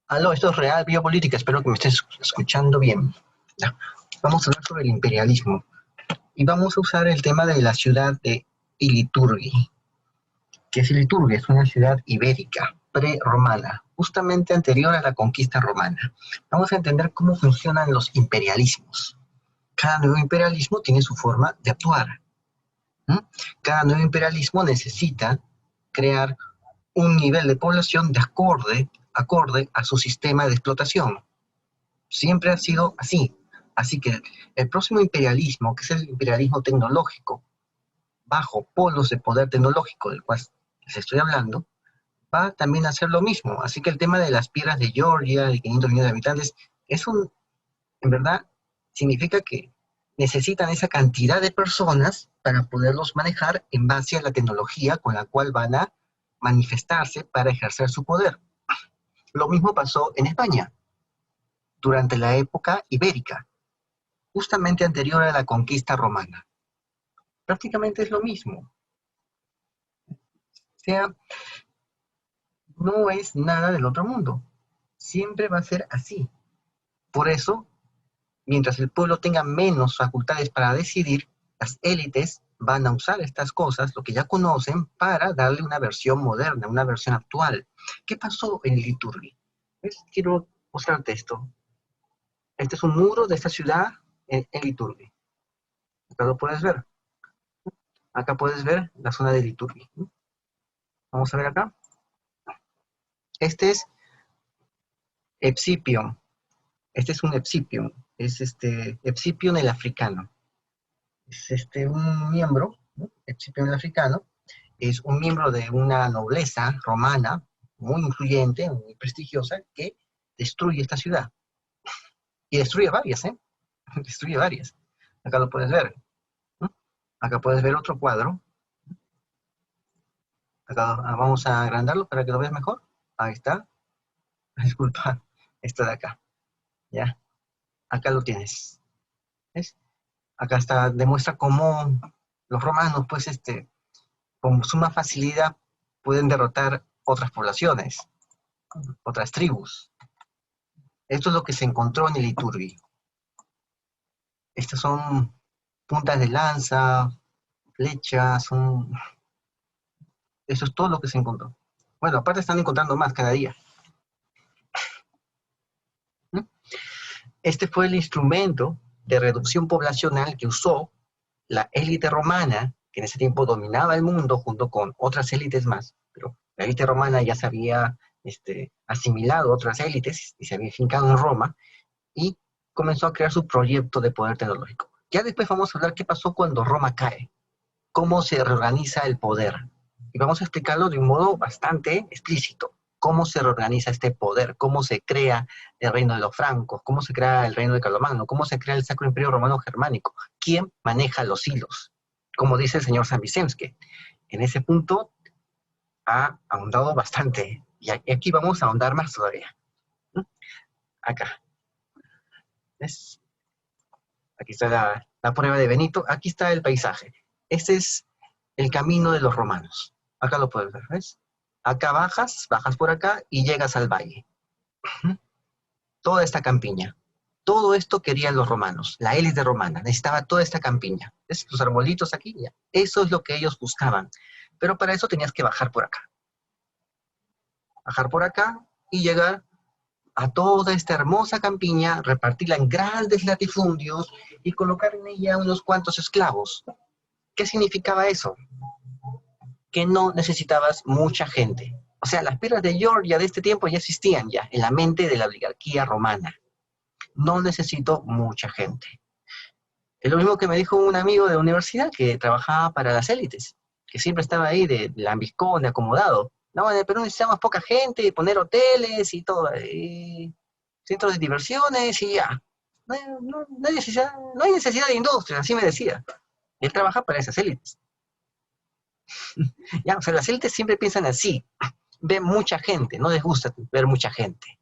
Aló, esto es Real Biopolítica, espero que me estés escuchando bien. Ya. Vamos a hablar sobre el imperialismo y vamos a usar el tema de la ciudad de Iliturgi. ¿Qué es Iliturgi? Es una ciudad ibérica, pre-romana, justamente anterior a la conquista romana. Vamos a entender cómo funcionan los imperialismos. Cada nuevo imperialismo tiene su forma de actuar. ¿Mm? Cada nuevo imperialismo necesita crear un nivel de población de acorde a su sistema de explotación. Siempre ha sido así. Así que el próximo imperialismo, que es el imperialismo tecnológico, bajo polos de poder tecnológico del cual les estoy hablando, va también a hacer lo mismo. Así que el tema de las piedras de Georgia, de 500 millones de habitantes, en verdad, significa que necesitan esa cantidad de personas para poderlos manejar en base a la tecnología con la cual van a manifestarse para ejercer su poder. Lo mismo pasó en España durante la época ibérica, justamente anterior a la conquista romana. Prácticamente es lo mismo. O sea, no es nada del otro mundo. Siempre va a ser así. Por eso, mientras el pueblo tenga menos facultades para decidir, las élites van a usar estas cosas, lo que ya conocen, para darle una versión moderna, una versión actual. ¿Qué pasó en Liturgi? Quiero mostrarte esto. Este es un muro de esta ciudad en Liturgi. Acá lo puedes ver. Acá puedes ver la zona de Liturgi. Vamos a ver acá. Este es Epsipion. Este es un Epsipion. Es Epsipion el africano. Es un miembro, ¿no? Epsipion el africano. Es un miembro de una nobleza romana muy influyente, muy prestigiosa, que destruye esta ciudad. Y destruye varias, ¿eh? Destruye varias. Acá lo puedes ver. ¿No? Acá puedes ver otro cuadro. Acá vamos a agrandarlo para que lo veas mejor. Ahí está. Disculpa, esto de acá. ¿Ya? Acá lo tienes. ¿Ves? Acá está, demuestra cómo los romanos, pues, con suma facilidad pueden derrotar otras poblaciones, otras tribus. Esto es lo que se encontró en el Iturbi. Estas son puntas de lanza, flechas, eso es todo lo que se encontró. Bueno, aparte están encontrando más cada día. Este fue el instrumento de reducción poblacional que usó la élite romana, que en ese tiempo dominaba el mundo junto con otras élites más, pero la élite romana ya se había asimilado a otras élites y se había fincado en Roma y comenzó a crear su proyecto de poder tecnológico. Ya después vamos a hablar qué pasó cuando Roma cae, cómo se reorganiza el poder. Y vamos a explicarlo de un modo bastante explícito. Cómo se reorganiza este poder, cómo se crea el reino de los francos, cómo se crea el reino de Carlomagno, cómo se crea el Sacro Imperio Romano Germánico, quién maneja los hilos. Como dice el señor San Vicente, en ese punto ha ahondado bastante. Y aquí vamos a ahondar más todavía. Acá. ¿Ves? Aquí está la prueba de Benito. Aquí está el paisaje. Este es el camino de los romanos. Acá lo puedes ver, ¿ves? Acá bajas por acá y llegas al valle. Toda esta campiña. Todo esto querían los romanos, la élite romana, necesitaba toda esta campiña. ¿Ves? Los arbolitos aquí, ya. Eso es lo que ellos buscaban. Pero para eso tenías que bajar por acá. Bajar por acá y llegar a toda esta hermosa campiña, repartirla en grandes latifundios y colocar en ella unos cuantos esclavos. ¿Qué significaba eso? Que no necesitabas mucha gente. O sea, las piedras de Georgia de este tiempo ya existían ya en la mente de la oligarquía romana. No necesito mucha gente. Es lo mismo que me dijo un amigo de la universidad que trabajaba para las élites, que siempre estaba ahí de lambiscón, de acomodado. No, en el Perú necesitamos poca gente, poner hoteles y todo, y centros de diversiones y ya. No hay necesidad de industria, así me decía. Él trabaja para esas élites. Ya, o sea, las élites siempre piensan así, ven mucha gente, no les gusta ver mucha gente.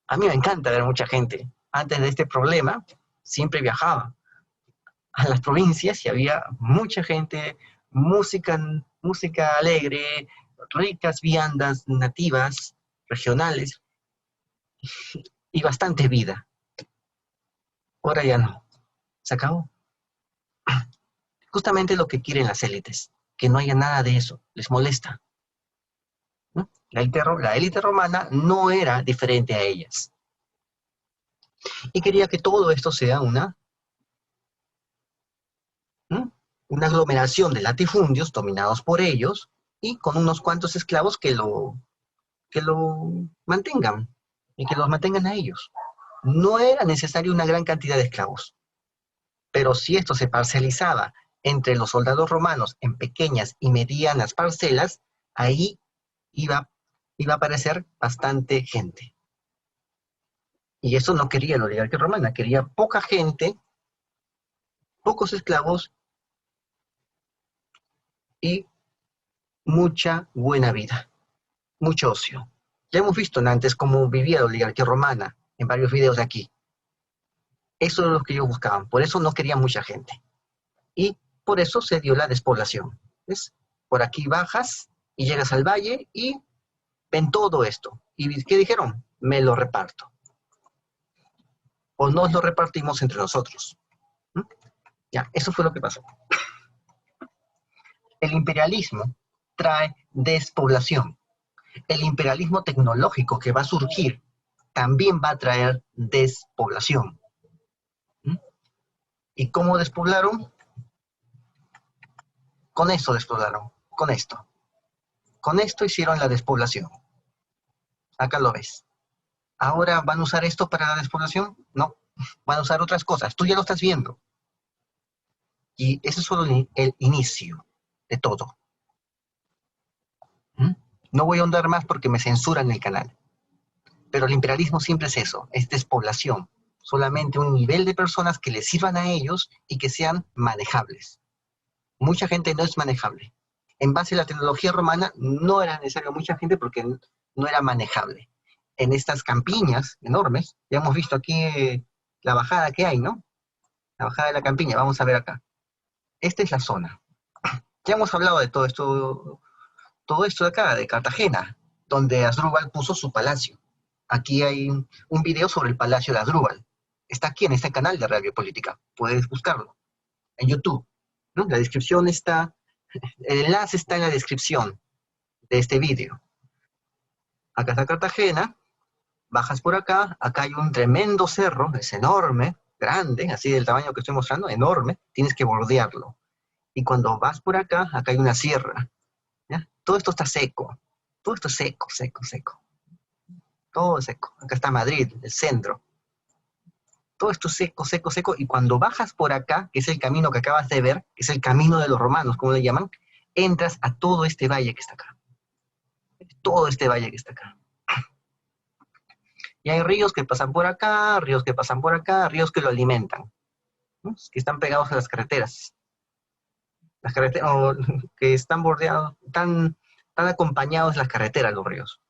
A mí me encanta ver mucha gente. Antes de este problema, siempre viajaba a las provincias y había mucha gente, música alegre, ricas viandas nativas, regionales. y bastante vida. Ahora ya no. Se acabó. Justamente lo que quieren las élites, que no haya nada de eso, les molesta, ¿no? La élite romana no era diferente a ellas. Y quería que todo esto sea ¿no? una aglomeración de latifundios dominados por ellos y con unos cuantos esclavos que lo mantengan y que los mantengan a ellos. No era necesario una gran cantidad de esclavos, pero si esto se parcelizaba entre los soldados romanos en pequeñas y medianas parcelas, ahí iba, iba a aparecer bastante gente. Y eso no quería la oligarquía romana, quería poca gente, pocos esclavos y mucha buena vida, mucho ocio. Ya hemos visto antes cómo vivía la oligarquía romana en varios videos de aquí. Eso es lo que ellos buscaban, por eso no querían mucha gente. Y por eso se dio la despoblación. ¿Ves? Por aquí bajas y llegas al valle y ven todo esto. ¿Y qué dijeron? Me lo reparto. O nos lo repartimos entre nosotros. ¿Mm? Ya, eso fue lo que pasó. El imperialismo trae despoblación. El imperialismo tecnológico que va a surgir también va a traer despoblación. ¿Mm? ¿Y cómo despoblaron? Con eso despoblaron, con esto. Con esto hicieron la despoblación. Acá lo ves. ¿Ahora van a usar esto para la despoblación? No, van a usar otras cosas. Tú ya lo estás viendo. Y ese es solo el inicio de todo. ¿Mm? No voy a ahondar más porque me censuran el canal. Pero el imperialismo siempre es eso, es despoblación. Solamente un nivel de personas que les sirvan a ellos y que sean manejables. Mucha gente no es manejable. En base a la tecnología romana no era necesario mucha gente porque no era manejable. En estas campiñas enormes, ya hemos visto aquí la bajada que hay, ¿no? La bajada de la campiña, vamos a ver acá. Esta es la zona. Ya hemos hablado de todo esto de acá, de Cartagena, donde Asdrúbal puso su palacio. Aquí hay un video sobre el palacio de Asdrúbal. Está aquí en este canal de Radio Política. Puedes buscarlo en YouTube, ¿no? La descripción está, el enlace está en la descripción de este video. Acá está Cartagena, bajas por acá, acá hay un tremendo cerro, es enorme, grande, así del tamaño que estoy mostrando, enorme, tienes que bordearlo. Y cuando vas por acá, acá hay una sierra, ¿ya? Todo esto está seco, todo esto es seco, seco, seco, todo seco. Acá está Madrid, el centro. Todo esto es seco, seco, seco, y cuando bajas por acá, que es el camino que acabas de ver, que es el camino de los romanos, como le llaman, entras a todo este valle que está acá. Todo este valle que está acá. Y hay ríos que pasan por acá, ríos que pasan por acá, ríos que lo alimentan, ¿no? Que están pegados a las carreteras. Las carreteras, que están bordeados, tan acompañados las carreteras, los ríos,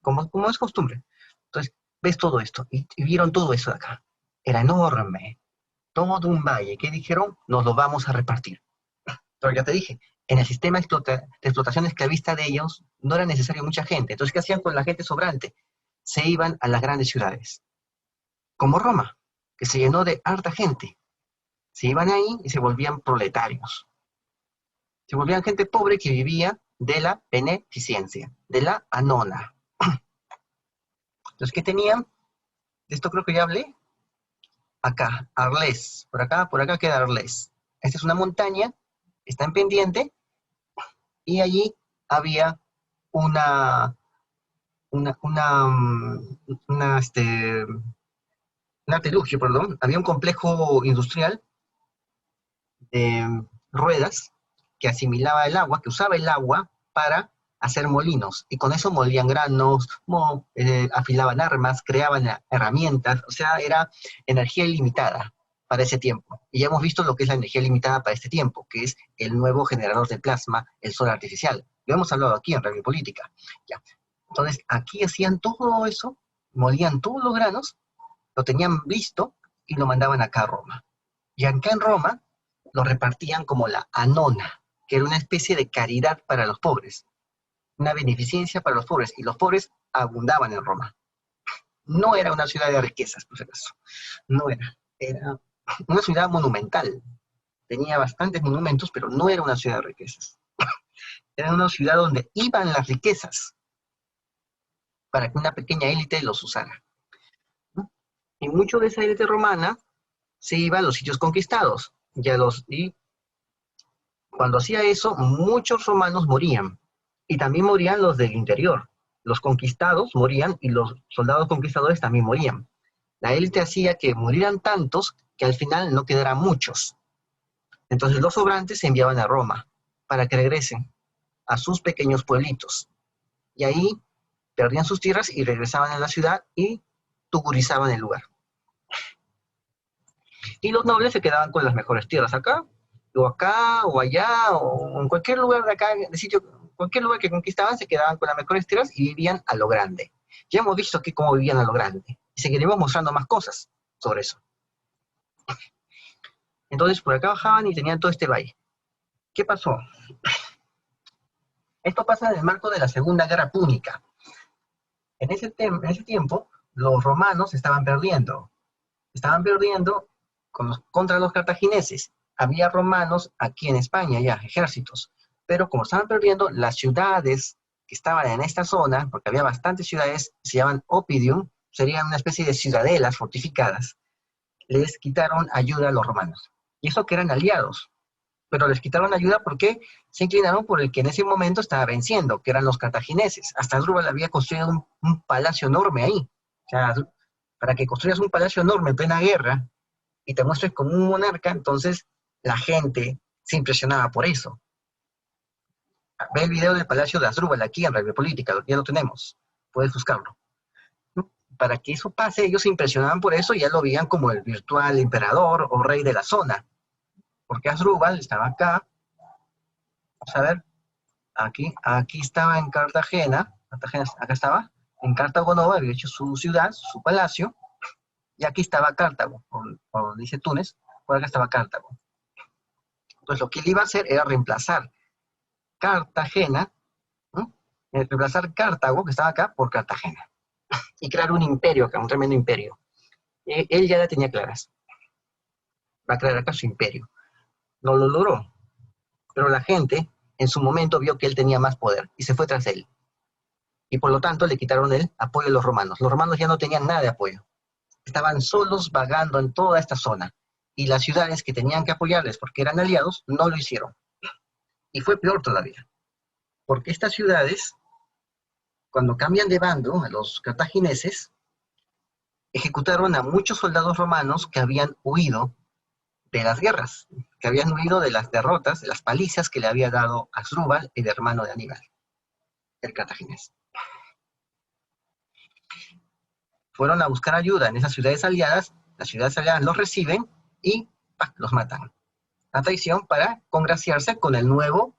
como es costumbre. Entonces, ves todo esto, y vieron todo eso de acá. Era enorme, todo un valle, que dijeron, nos lo vamos a repartir. Pero ya te dije, en el sistema de explotación esclavista de ellos, no era necesario mucha gente. Entonces, ¿qué hacían con la gente sobrante? Se iban a las grandes ciudades, como Roma, que se llenó de harta gente. Se iban ahí y se volvían proletarios. Se volvían gente pobre que vivía de la beneficencia, de la anona. Entonces, ¿qué tenían? De esto creo que ya hablé. Acá, Arles. Por acá queda Arles. Esta es una montaña, está en pendiente, y allí había una, una, una, mm, una, este, un artilugio, perdón. Había un complejo industrial de ruedas que asimilaba el agua, que usaba el agua para hacer molinos, y con eso molían granos, afilaban armas, creaban herramientas, o sea, era energía ilimitada para ese tiempo. Y ya hemos visto lo que es la energía limitada para este tiempo, que es el nuevo generador de plasma, el sol artificial. Lo hemos hablado aquí en Radio Política. Ya. Entonces, aquí hacían todo eso, molían todos los granos, lo tenían listo y lo mandaban acá a Roma. Y acá en Roma lo repartían como la anona, que era una especie de caridad para los pobres, una beneficencia para los pobres, y los pobres abundaban en Roma. No era una ciudad de riquezas, por si acaso. No era. Era una ciudad monumental. Tenía bastantes monumentos, pero no era una ciudad de riquezas. Era una ciudad donde iban las riquezas para que una pequeña élite los usara. Y mucho de esa élite romana se iba a los sitios conquistados. Y cuando hacía eso, muchos romanos morían. Y también morían los del interior. Los conquistados morían y los soldados conquistadores también morían. La élite hacía que murieran tantos que al final no quedaran muchos. Entonces los sobrantes se enviaban a Roma para que regresen a sus pequeños pueblitos. Y ahí perdían sus tierras y regresaban a la ciudad y tugurizaban el lugar. Y los nobles se quedaban con las mejores tierras acá, o allá, o en cualquier lugar de acá, de sitio, cualquier lugar que conquistaban, se quedaban con las mejores tierras y vivían a lo grande. Ya hemos visto aquí cómo vivían a lo grande. Y seguiremos mostrando más cosas sobre eso. Entonces, por acá bajaban y tenían todo este valle. ¿Qué pasó? Esto pasa en el marco de la Segunda Guerra Púnica. En ese tiempo, los romanos estaban perdiendo. Estaban perdiendo contra los cartagineses. Había romanos aquí en España ya, ejércitos. Pero como estaban perdiendo, las ciudades que estaban en esta zona, porque había bastantes ciudades, se llaman oppidum, serían una especie de ciudadelas fortificadas, les quitaron ayuda a los romanos. Y eso que eran aliados. Pero les quitaron ayuda porque se inclinaron por el que en ese momento estaba venciendo, que eran los cartagineses. Hasta Asdrúbal había construido un palacio enorme ahí. O sea, para que construyas un palacio enorme en plena guerra y te muestres como un monarca, entonces la gente se impresionaba por eso. Ve el video del Palacio de Asdrúbal aquí en Radio Política, ya lo tenemos, puedes buscarlo. Para que eso pase, ellos se impresionaban por eso y ya lo veían como el virtual emperador o rey de la zona. Porque Asdrúbal estaba acá, vamos a ver, aquí estaba en Cartagena, acá estaba, en Cartago Nova, había hecho su ciudad, su palacio, y aquí estaba Cartago, por dice Túnez, por acá estaba Cartago. Entonces lo que él iba a hacer era reemplazar Cartagena, ¿no? Reemplazar Cartago, que estaba acá, por Cartagena, y crear un imperio acá, un tremendo imperio. Él ya la tenía claras, va a crear acá su imperio. No lo logró, pero la gente en su momento vio que él tenía más poder y se fue tras él. Y por lo tanto le quitaron el apoyo a los romanos. Los romanos ya no tenían nada de apoyo. Estaban solos vagando en toda esta zona. Y las ciudades que tenían que apoyarles porque eran aliados, no lo hicieron. Y fue peor todavía. Porque estas ciudades, cuando cambian de bando a los cartagineses, ejecutaron a muchos soldados romanos que habían huido de las guerras, que habían huido de las derrotas, de las palizas que le había dado Asdrúbal, el hermano de Aníbal, el cartaginés. Fueron a buscar ayuda en esas ciudades aliadas, las ciudades aliadas los reciben y los matan. La traición para congraciarse con el nuevo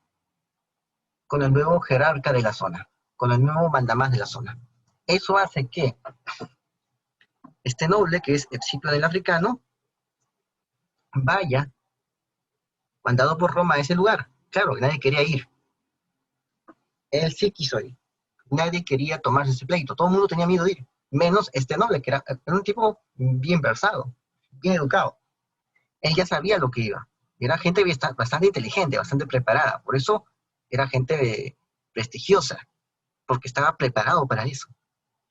jerarca de la zona, con el nuevo mandamás de la zona. Eso hace que este noble, que es Escipión el Africano, vaya, mandado por Roma a ese lugar. Claro, nadie quería ir. Él sí quiso ir. Nadie quería tomarse ese pleito. Todo el mundo tenía miedo de ir. Menos este noble, que era un tipo bien versado, bien educado. Él ya sabía lo que iba. Era gente bastante inteligente, bastante preparada. Por eso era gente prestigiosa, porque estaba preparado para eso.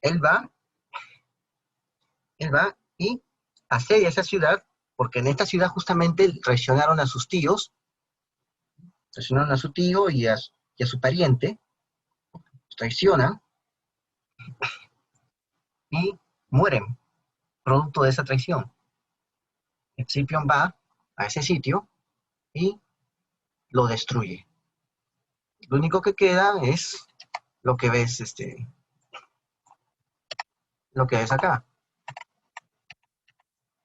Él va y asedia esa ciudad, porque en esta ciudad justamente traicionaron a sus tíos, traicionaron a su tío y a su pariente, los traicionan y mueren, producto de esa traición. Escipión va a ese sitio y lo destruye. Lo único que queda es lo que ves, lo que ves acá.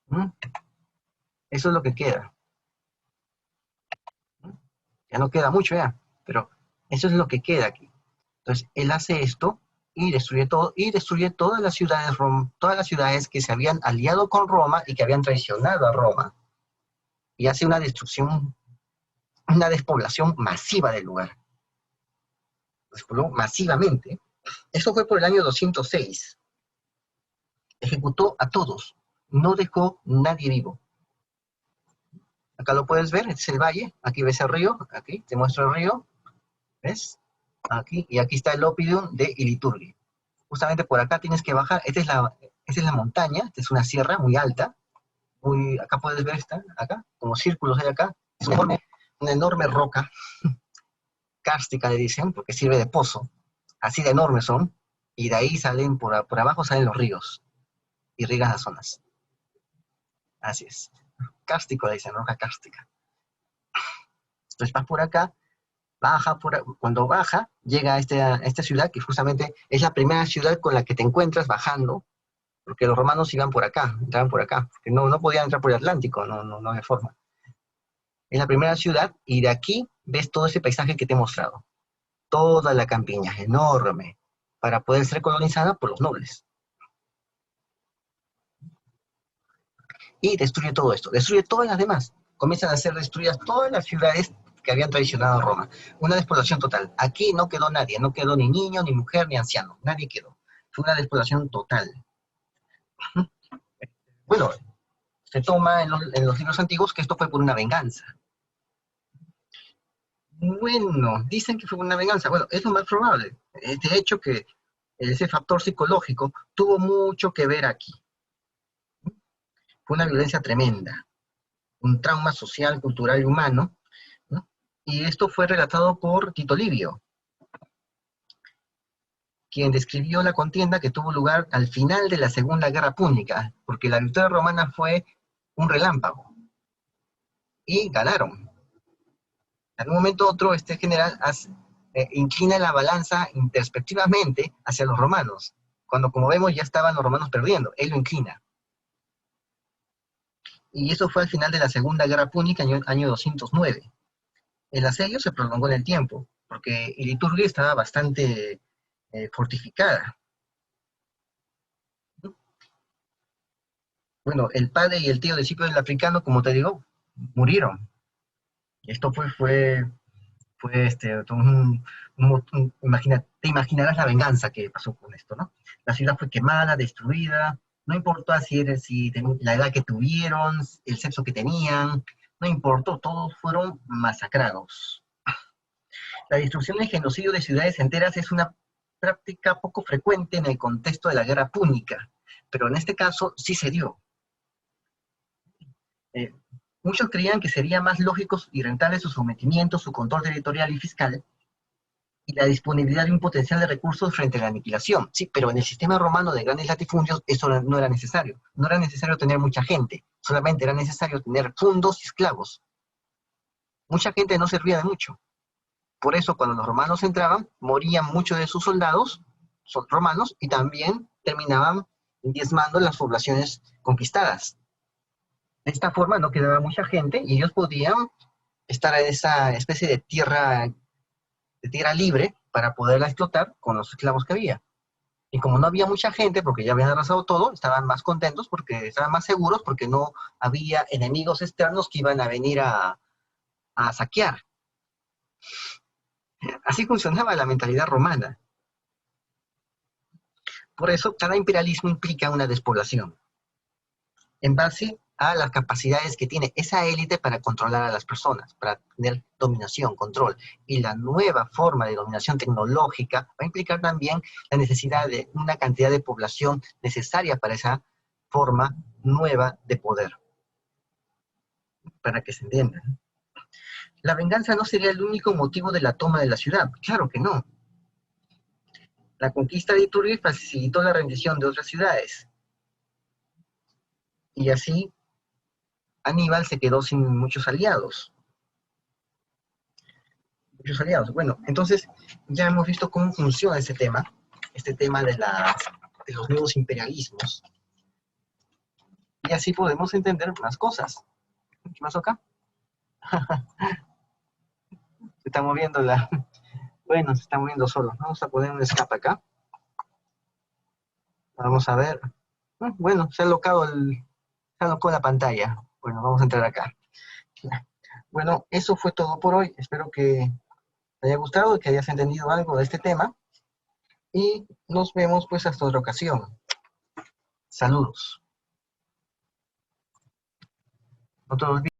¿Mm? Eso es lo que queda. ¿Mm? Ya no queda mucho ya, pero eso es lo que queda aquí. Entonces, él hace esto y destruye todo, y destruye todas las ciudades que se habían aliado con Roma y que habían traicionado a Roma. Y hace una destrucción, una despoblación masiva del lugar. Despobló masivamente. Eso fue por el año 206. ejecutó a todos, no dejó nadie vivo. Acá lo puedes ver, este es el valle, aquí ves el río, aquí te muestro el río, ¿ves? Aquí, y aquí está el Oppidum de Iliturgi. Justamente por acá tienes que bajar, esta es la montaña, esta es una sierra muy alta, acá puedes ver acá, como círculos hay acá, es una enorme roca, cárstica le dicen, porque sirve de pozo, así de enormes son, y de ahí salen, por abajo salen los ríos, y riegan las zonas. Así es. Cárstico le dicen, roca cárstica. Entonces vas por acá, cuando baja, llega a esta ciudad, que justamente es la primera ciudad con la que te encuentras bajando, porque los romanos iban por acá, entraban por acá, porque no podían entrar por el Atlántico, no hay forma. Es la primera ciudad, y de aquí ves todo ese paisaje que te he mostrado. Toda la campiña, enorme, para poder ser colonizada por los nobles. Y destruye todo esto, destruye todas las demás. Comienzan a ser destruidas todas las ciudades que habían traicionado a Roma. Una despoblación total. Aquí no quedó nadie, no quedó ni niño, ni mujer, ni anciano. Nadie quedó. Fue una despoblación total. Bueno, se toma en los libros antiguos que esto fue por una venganza. Bueno, dicen que fue una venganza. Bueno, es lo más probable. De hecho, que ese factor psicológico tuvo mucho que ver aquí. Fue una violencia tremenda, un trauma social, cultural y humano, ¿no? Y esto fue relatado por Tito Livio, quien describió la contienda que tuvo lugar al final de la Segunda Guerra Púnica, porque la victoria romana fue un relámpago, y ganaron. En un momento u otro, este general inclina la balanza introspectivamente hacia los romanos, cuando, como vemos, ya estaban los romanos perdiendo, él lo inclina. Y eso fue al final de la Segunda Guerra Púnica, año 209. El asedio se prolongó en el tiempo, porque Iliturgi estaba bastante fortificada. Bueno, el padre y el tío de Escipión el Africano, como te digo, murieron. Esto fue te imaginarás la venganza que pasó con esto, ¿no? La ciudad fue quemada, destruida, no importó la edad que tuvieron, el sexo que tenían, no importó, todos fueron masacrados. La destrucción y genocidio de ciudades enteras es una práctica poco frecuente en el contexto de la guerra púnica, pero en este caso sí se dio. Eh, Muchos creían que sería más lógico y rentable su sometimiento, su control territorial y fiscal, y la disponibilidad de un potencial de recursos frente a la aniquilación. Sí, pero en el sistema romano de grandes latifundios eso no era necesario. No era necesario tener mucha gente, solamente era necesario tener fundos y esclavos. Mucha gente no servía de mucho. Por eso, cuando los romanos entraban, morían muchos de sus soldados romanos y también terminaban diezmando las poblaciones conquistadas. De esta forma no quedaba mucha gente y ellos podían estar en esa especie de tierra libre para poderla explotar con los esclavos que había. Y como no había mucha gente, porque ya habían arrasado todo, estaban más contentos porque estaban más seguros porque no había enemigos externos que iban a venir a saquear. Así funcionaba la mentalidad romana. Por eso, cada imperialismo implica una despoblación, en base a las capacidades que tiene esa élite para controlar a las personas, para tener dominación, control. Y la nueva forma de dominación tecnológica va a implicar también la necesidad de una cantidad de población necesaria para esa forma nueva de poder. Para que se entienda. La venganza no sería el único motivo de la toma de la ciudad. Claro que no. La conquista de Iturbide facilitó la rendición de otras ciudades. Y así Aníbal se quedó sin muchos aliados. Bueno, entonces ya hemos visto cómo funciona este tema de los nuevos imperialismos. Y así podemos entender más cosas. ¿Qué más acá? Se está moviendo Bueno, se está moviendo solo. Vamos a poner un escape acá. Vamos a ver. Bueno, se ha alocado la pantalla. Bueno, vamos a entrar acá. Bueno, eso fue todo por hoy. Espero que te haya gustado, que hayas entendido algo de este tema. Y nos vemos pues hasta otra ocasión. Saludos. No te olvides.